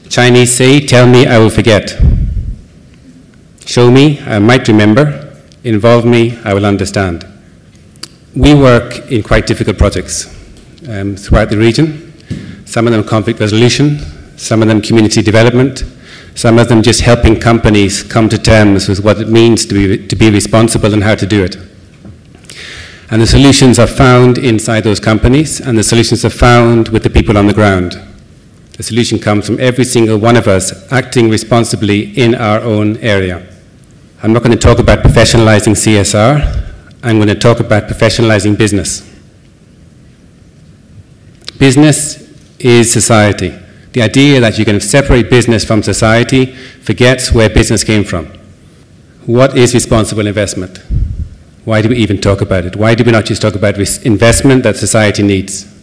Chinese say, tell me, I will forget. Show me, I might remember. Involve me, I will understand. We work in quite difficult projects throughout the region. Some of them conflict resolution, some of them community development, some of them just helping companies come to terms with what it means to be responsible and how to do it. And the solutions are found inside those companies, and the solutions are found with the people on the ground. The solution comes from every single one of us acting responsibly in our own area. I'm not going to talk about professionalizing CSR. I'm going to talk about professionalizing business. Business is society. The idea that you can separate business from society forgets where business came from. What is responsible investment? Why do we even talk about it? Why do we not just talk about investment that society needs?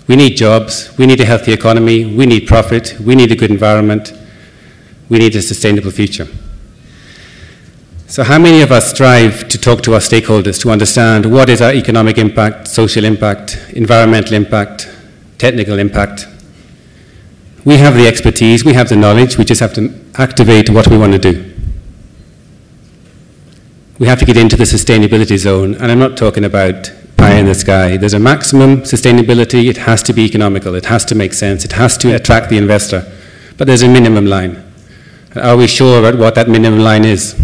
We need jobs, we need a healthy economy, we need profit, we need a good environment, we need a sustainable future. So how many of us strive to talk to our stakeholders to understand what is our economic impact, social impact, environmental impact, technical impact? We have the expertise, we have the knowledge, we just have to activate what we want to do. We have to get into the sustainability zone, and I'm not talking about pie in the sky. There's a maximum sustainability, it has to be economical, it has to make sense, it has to attract the investor, but there's a minimum line. Are we sure about what that minimum line is?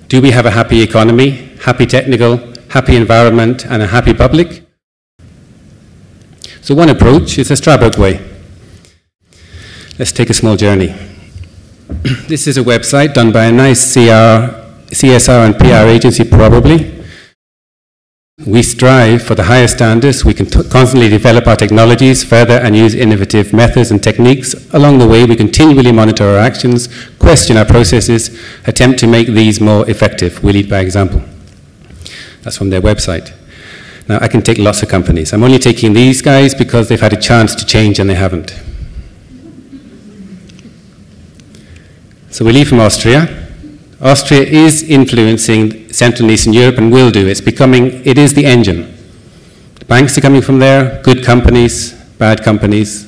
Do we have a happy economy, happy technical, happy environment, and a happy public? So one approach is the Strabag way. Let's take a small journey. This is a website done by a nice CSR and PR agency, probably. We strive for the highest standards. We can constantly develop our technologies further and use innovative methods and techniques. Along the way, we continually monitor our actions, question our processes, attempt to make these more effective. We lead by example. That's from their website. Now, I can take lots of companies. I'm only taking these guys because they've had a chance to change and they haven't. So we leave from Austria. Austria is influencing Central and Eastern Europe and will do. It is the engine. The banks are coming from there, good companies, bad companies,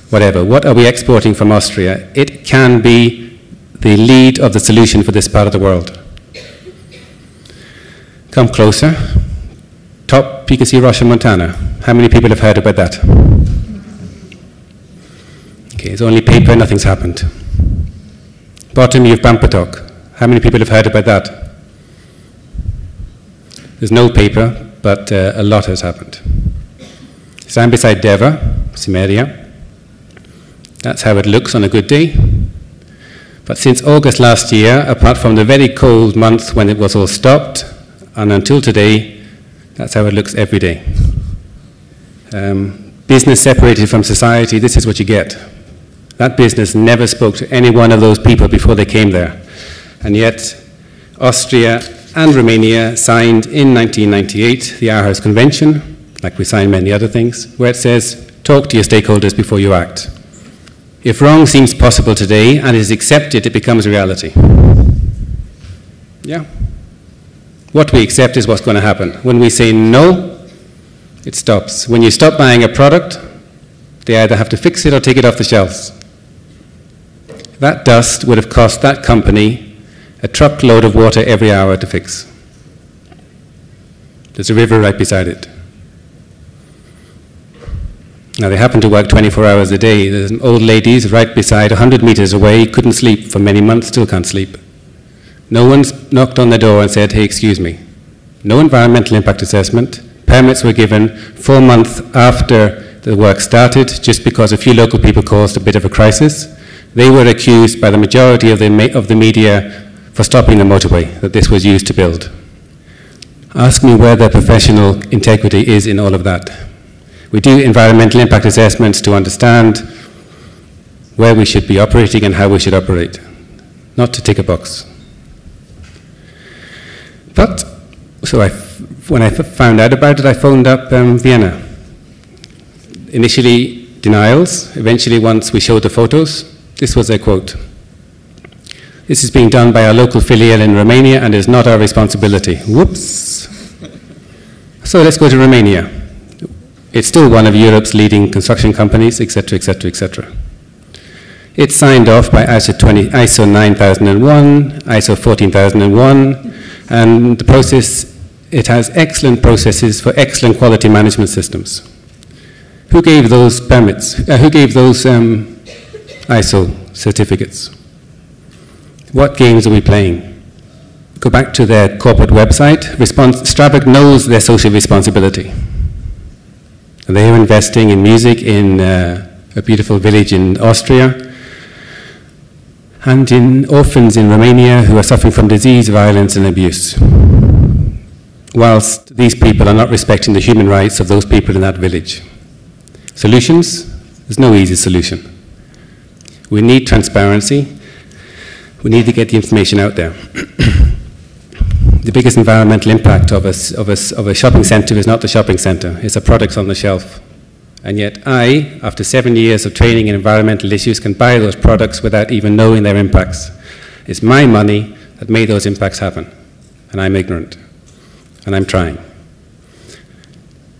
whatever. What are we exporting from Austria? It can be the lead of the solution for this part of the world. Come closer. Top, you can see Russia, Montana. How many people have heard about that? Okay, it's only paper, nothing's happened. Bottom, you have Bampertok. How many people have heard about that? There's no paper, but a lot has happened. Stand beside Deva, Simeria. That's how it looks on a good day. But since August last year, apart from the very cold month when it was all stopped, and until today, that's how it looks every day. Business separated from society, this is what you get. That business never spoke to any one of those people before they came there. And yet, Austria and Romania signed in 1998 the Aarhus Convention, like we signed many other things, where it says, talk to your stakeholders before you act. If wrong seems possible today and is accepted, it becomes reality. Yeah. What we accept is what's going to happen. When we say no, it stops. When you stop buying a product, they either have to fix it or take it off the shelves. That dust would have cost that company a truckload of water every hour to fix. There's a river right beside it. Now they happen to work 24 hours a day. There's old ladies right beside, 100 meters away, couldn't sleep for many months, still can't sleep. No one's knocked on the door and said, hey, excuse me. No environmental impact assessment. Permits were given 4 months after the work started, just because a few local people caused a bit of a crisis. They were accused by the majority of the media for stopping the motorway that this was used to build. Ask me where the professional integrity is in all of that. We do environmental impact assessments to understand where we should be operating and how we should operate, not to tick a box. But, so when I found out about it, I phoned up Vienna. Initially, denials. Eventually, once we showed the photos, this was their quote. This is being done by our local filial in Romania and is not our responsibility. Whoops. So let's go to Romania. It's still one of Europe's leading construction companies, etc., etc., etc. It's signed off by ISO 9001, ISO 14001, and the process, it has excellent processes for excellent quality management systems. Who gave those permits? Who gave those ISO certificates? What games are we playing? Go back to their corporate website. Strabag knows their social responsibility. And they are investing in music in a beautiful village in Austria, and in orphans in Romania who are suffering from disease, violence and abuse. Whilst these people are not respecting the human rights of those people in that village. Solutions? There's no easy solution. We need transparency. We need to get the information out there. The biggest environmental impact of a shopping centre is not the shopping centre, it's the products on the shelf. And yet I, after 7 years of training in environmental issues, can buy those products without even knowing their impacts. It's my money that made those impacts happen. And I'm ignorant. And I'm trying.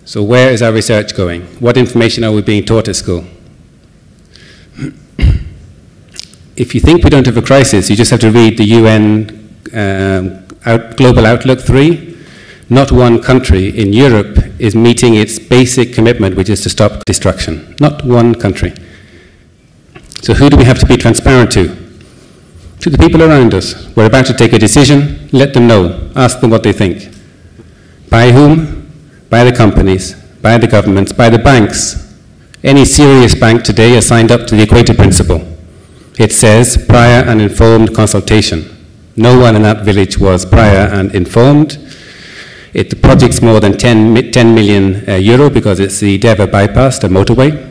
So where is our research going? What information are we being taught at school? If you think we don't have a crisis, you just have to read the UN Global Outlook 3. Not one country in Europe is meeting its basic commitment, which is to stop destruction. Not one country. So who do we have to be transparent to? To the people around us. We're about to take a decision, let them know, ask them what they think. By whom? By the companies, by the governments, by the banks. Any serious bank today has signed up to the Equator Principle. It says prior and informed consultation. No one in that village was prior and informed. The project's more than 10 million euro because it's the Deva bypass, the motorway.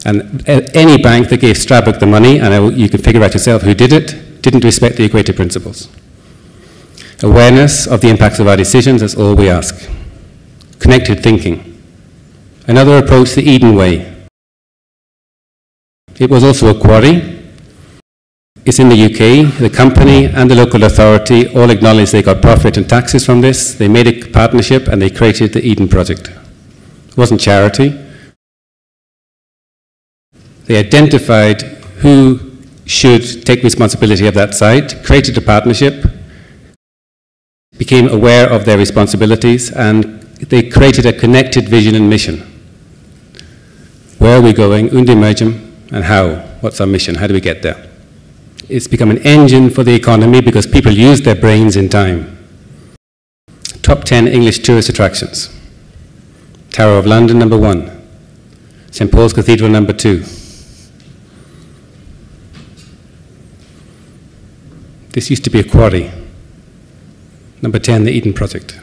And any bank that gave Strabag the money, and you can figure out yourself who did it, didn't respect the Equator Principles. Awareness of the impacts of our decisions is all we ask. Connected thinking. Another approach, the Eden way. It was also a quarry. It's in the UK. The company and the local authority all acknowledged they got profit and taxes from this. They made a partnership and they created the Eden project. It wasn't charity. They identified who should take responsibility of that site, created a partnership, became aware of their responsibilities, and they created a connected vision and mission. Where are we going? Unde mergem, and how? What's our mission? How do we get there? It's become an engine for the economy because people use their brains in time. Top 10 English tourist attractions. Tower of London, number 1. St. Paul's Cathedral, number 2. This used to be a quarry. Number 10, the Eden Project.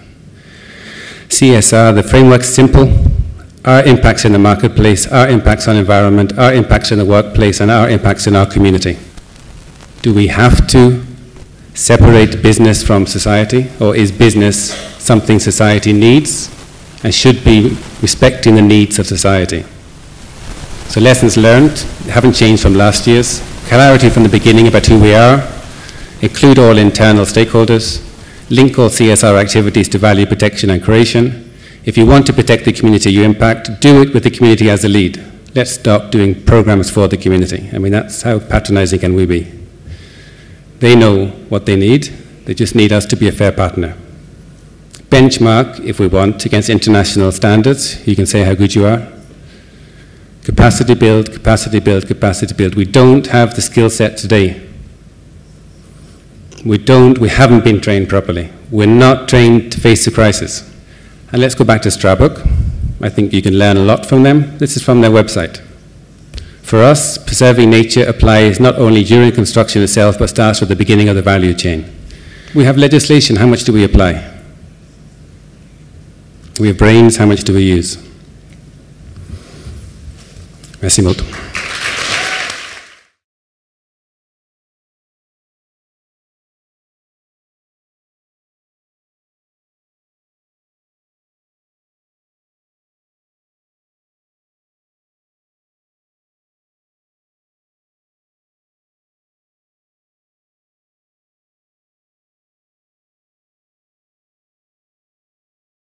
CSR, the framework's simple. Our impacts in the marketplace, our impacts on environment, our impacts in the workplace, and our impacts in our community. Do we have to separate business from society, or is business something society needs and should be respecting the needs of society? So lessons learned haven't changed from last year's. Clarity from the beginning about who we are, include all internal stakeholders, link all CSR activities to value protection and creation. If you want to protect the community you impact, do it with the community as the lead. Let's stop doing programs for the community. I mean, that's how patronizing can we be. They know what they need. They just need us to be a fair partner. Benchmark, if we want, against international standards. You can say how good you are. Capacity build, capacity build, capacity build. We don't have the skill set today. We haven't been trained properly. We're not trained to face the crisis. And let's go back to Strabag. I think you can learn a lot from them. This is from their website. For us, preserving nature applies not only during construction itself, but starts at the beginning of the value chain. We have legislation, how much do we apply? We have brains, how much do we use? Merci molto.